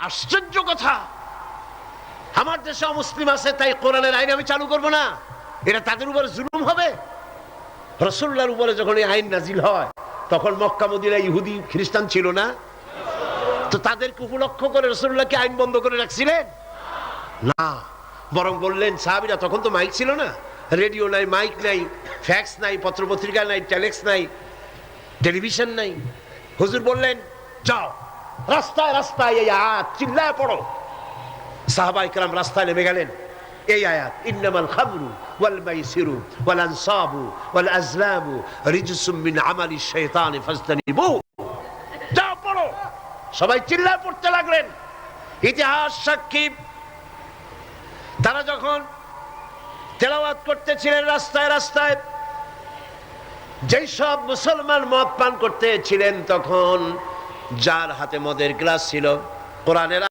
আশ্চর্য কথা, আমার দেশে মুসলিম আছে তাই কোরআনের আইন আমি চালু করব না, এটা তাদের উপরে জুলুম হবে? রাসূলুল্লাহর উপরে যখন এই আইন নাজিল হয় তখন মক্কা মদিনায় ইহুদি খ্রিস্টান ছিল না? তো তাদেরকে উপলক্ষ করে রাসূলুল্লাহ কি আইন বন্ধ করে রাখছিলেন? না, বরং বললেন, সাহাবীরা তখন তো মাইক ছিল না, রেডিও নাই, মাইক নাই, ফ্যাক্স নাই, পত্রপত্রিকা নাই, টেলেক্স নাই, টেলিভিশন নাই। হুজুর বললেন, যাও রাস্তায় রাস্তায় এই আয়াত চিল্লায় পড়ো। সাহাবায়ে কেরাম রাস্তায় নেমে গেলেন। এই আয়াত, ইন্নামাল খামরু ওয়াল মাইসিরু ওয়াল আনসাবু ওয়াল আজলামু রিজসুম মিন আমালি শাইতানি ফাজতানিবুহু, যাও পড়ো। সবাই চিল্লায় পড়তে লাগলেন। ইতিহাস সাক্ষী, তারা যখন তেলাওয়াত করতেছিলেন রাস্তায় রাস্তায়, যেই সব মুসলমান মদ পান করতেছিলেন, তখন যার হাতে মদের গ্লাস ছিল কোরআনের